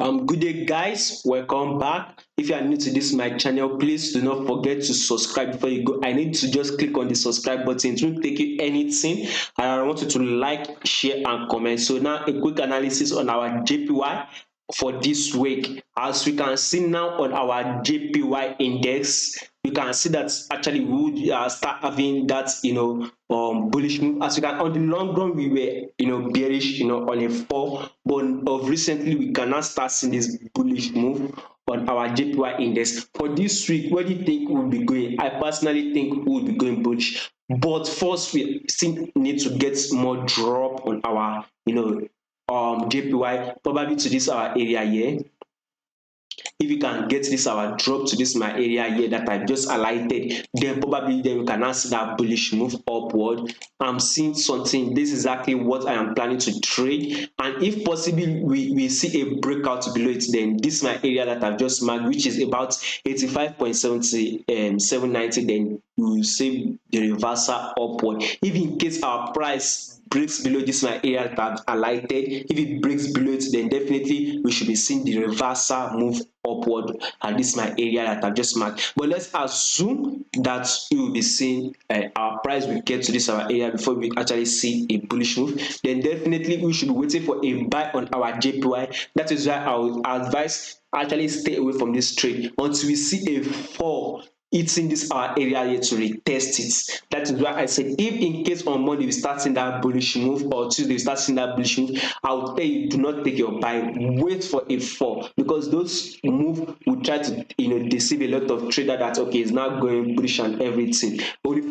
Good day, guys. Welcome back. If you are new to this my channel, please do not forget to subscribe before you go. I need to just click on the subscribe button. It won't take you anything. And I want you to like, share, and comment. So now a quick analysis on our JPY for this week. As we can see now on our JPY index, you can see that actually we would start having that bullish move. As you can, on the long run we were bearish on a fall, but of recently we can now start seeing this bullish move on our JPY index. For this week, where do you think we'll be going? I personally think we'll be going bullish, but first we still need to get more drop on our JPY, probably to this our area here. If you can get this our drop to this my area here that I just highlighted, then probably then we can now see that bullish move upward. I'm seeing something. This is exactly what I am planning to trade, and if possible we see a breakout below it, then this my area that I've just marked, which is about 85.790, then we will see the reversal upward. If in case our price breaks below this my area that I've highlighted, if it breaks below it, then definitely we should be seeing the reversal move upward at this my area that I've just marked. But let's assume that you will be seeing our price will get to this our area before we actually see a bullish move, then definitely we should be waiting for a buy on our JPY. That is why I would advise actually stay away from this trade until we see a fall hitting this our area here to retest it. That is why I said if in case on Monday we start seeing that bullish move, or Tuesday we start seeing that bullish move, I will tell you do not take your buy, wait for a fall, because those move will try to deceive a lot of trader that okay it's now going bullish and everything, only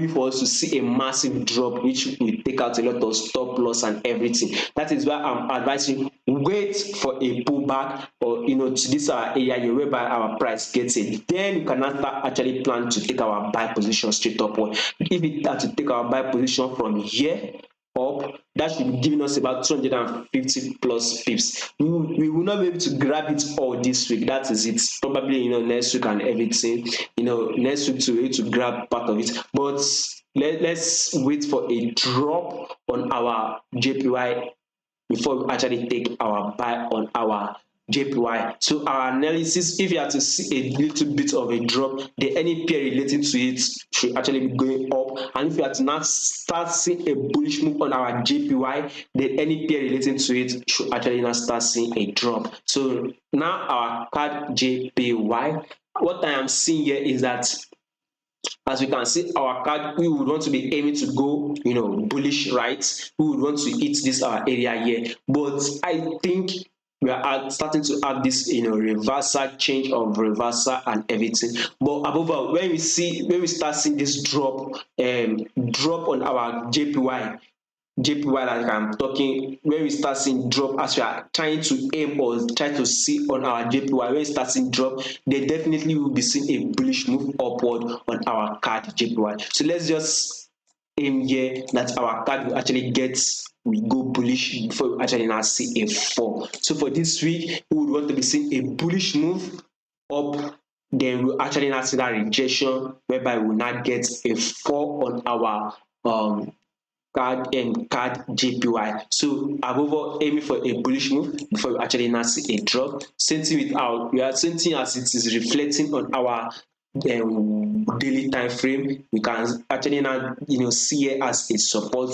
for us to see a massive drop which will take out a lot of stop loss and everything. That is why I'm advising wait for a pullback, or to this our area here whereby our price gets it, then you can start actually plan to take our buy position straight upward. If it has to take our buy position from here up, that should be giving us about 250 plus pips. We will not be able to grab it all this week. That is it. Probably next week and everything. Next week to be able to grab part of it. But let's wait for a drop on our JPY before we actually take our buy on our JPY. So our analysis, if you have to see a little bit of a drop, then any pair relating to it should actually be going up. And if you have to now start seeing a bullish move on our JPY, then any pair relating to it should actually now start seeing a drop. So now our CADJPY, what I am seeing here is that, as we can see our card, we would want to be aiming to go bullish, right? We would want to hit this our area here, but I think we are starting to have this reversal, change of reversal and everything. But above all, when we start seeing this drop on our JPY like I'm talking, when we start seeing drop, as we are trying to aim or try to see on our JPY, when we start seeing drop, then definitely will be seeing a bullish move upward on our CADJPY. So let's just aim here that our card will actually we go bullish before we actually now see a fall. So for this week, we would want to be seeing a bullish move up, then we'll actually now see that rejection whereby we'll not get a fall on our CADJPY. So above all, aiming for a bullish move before we actually now see a drop. Same thing with same thing as it is reflecting on our daily time frame. We can actually now see it as a support.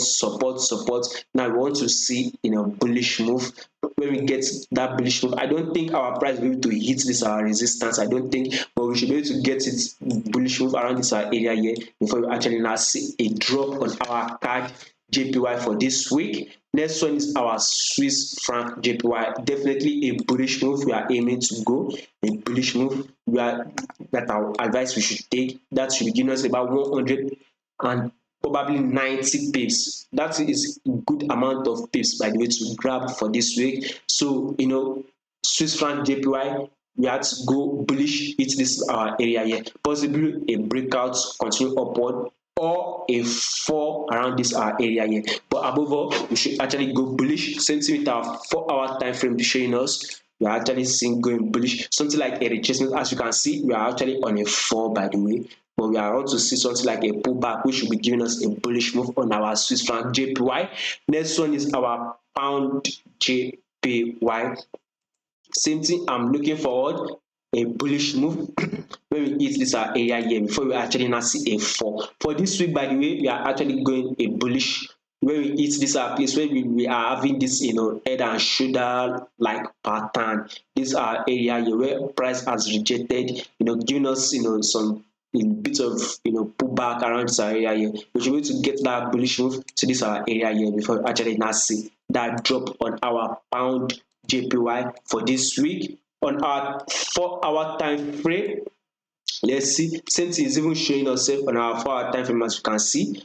Now we want to see bullish move. When we get that bullish move, I don't think our price will be able to hit this our resistance, I don't think, but we should be able to get it bullish move around this our area here before we actually now see a drop on our CADJPY for this week. Next one is our Swiss franc JPY. Definitely a bullish move we are aiming to go. A bullish move that our advice we should take. That should be giving us about 100 and probably 90 pips. That is a good amount of pips, by the way, to grab for this week. So Swiss franc JPY, we had to go bullish, hit this area here, possibly a breakout, continue upward, or a fall around this area here. But above all, we should actually go bullish. Same thing with our 4-hour time frame showing us we are actually seeing going bullish, something like a retracement. As you can see, we are actually on a fall, by the way, but we are about to see something like a pullback which will be giving us a bullish move on our Swiss franc JPY. Next one is our pound JPY. Same thing, I'm looking forward a bullish move when we hit this our area here before we actually now see a fall. For this week, by the way, we are actually going a bullish when we hit this our place where we are having this head and shoulder like pattern. This our area here where price has rejected, giving us some in bit of pullback around this area here. We should be able to get that bullish move to this our area here before we actually now see that drop on our pound JPY for this week. On our 4-hour time frame, let's see, same thing is even showing us on our 4-hour time frame. As you can see,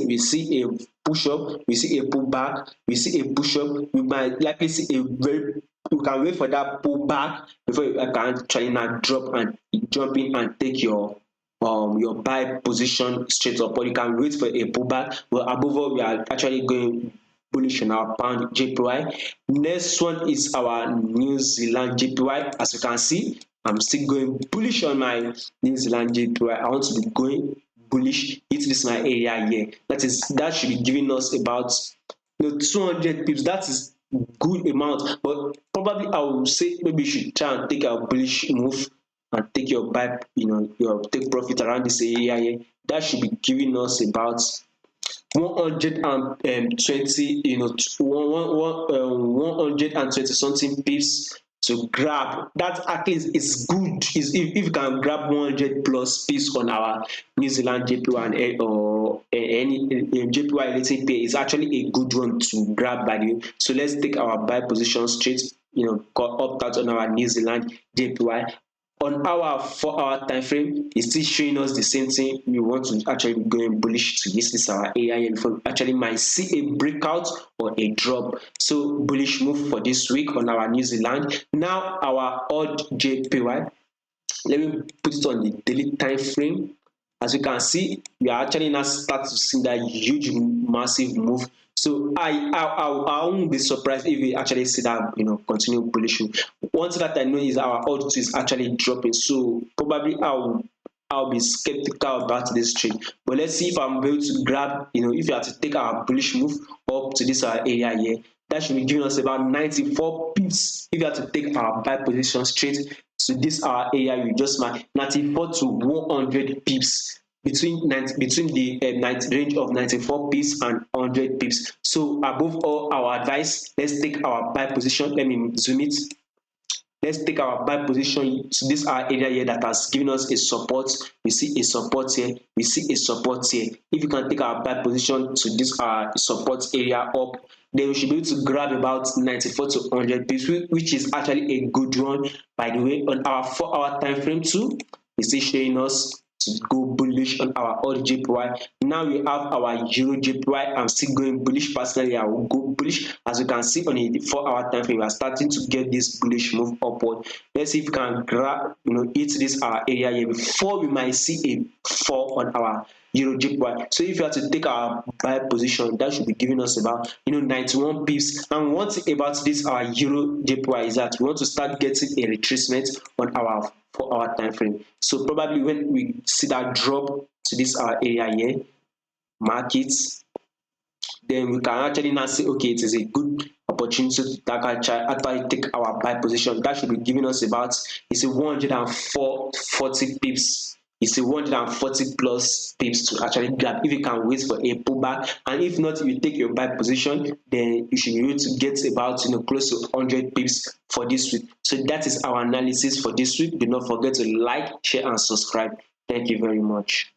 we see a push up, we see a pullback, we see a push up. We might likely see we can wait for that pullback before you can try now drop and jump in and take your buy position straight up, or you can wait for a pullback. But above all, we are actually going bullish on our pound JPY. Next one is our New Zealand JPY. As you can see, I'm still going bullish on my New Zealand JPY. I want to be going bullish. It is my area here. That should be giving us about 200 pips. That is good amount, but probably I will say maybe you should try and take a bullish move and take your buy, your take profit around this area here. That should be giving us about 120, 120 something pips to grab. That at least is good. If you can grab 100 plus pips on our New Zealand JPY or any JPY related pair, is actually a good one to grab by the way. So let's take our buy position straight, up out on our New Zealand JPY. On our 4-hour time frame, it's still showing us the same thing. We want to actually be going bullish to this our area before we actually might see a breakout or a drop. So bullish move for this week on our New Zealand. Now our AUDJPY. Let me put it on the daily time frame. As you can see, we are actually now start to see that huge massive move. So I won't be surprised if we actually see that continue bullish move. One thing that I know is our AUD is actually dropping, so probably I'll be skeptical about this trade. But let's see if I'm able to grab, if you have to take our bullish move up to this area here, that should be giving us about 94 pips. If you have to take our buy position straight to this our area, you just mark 94 to 100 pips. Between the range of 94 pips and 100 pips. So above all, our advice, let's take our buy position. Let me zoom it. Let's take our buy position to this our area here that has given us a support. We see a support here, we see a support here. If you can take our buy position to this support area up, then we should be able to grab about 94 to 100 pips, which is actually a good one. By the way, on our 4-hour time frame too, it's still showing us to go bullish on our AUDJPY. Now we have our EURJPY. I'm still going bullish. Personally, I will go bullish. As you can see on the 4-hour time frame, we are starting to get this bullish move upward. Let's see if we can grab, hit this our area here before we might see a fall on our EURJPY. So if you have to take our buy position, that should be giving us about 91 pips. And one thing about this our EURJPY is that we want to start getting a retracement on our 4-hour time frame. So probably when we see that drop to this our area here, markets, then we can actually now say, okay, it is a good opportunity to actually take our buy position. That should be giving us about, it's a 140 pips. It's a 140 plus pips to actually grab if you can wait for a pullback. And if not, if you take your buy position, then you should be able to get about close to 100 pips for this week. So that is our analysis for this week. Do not forget to like, share, and subscribe. Thank you very much.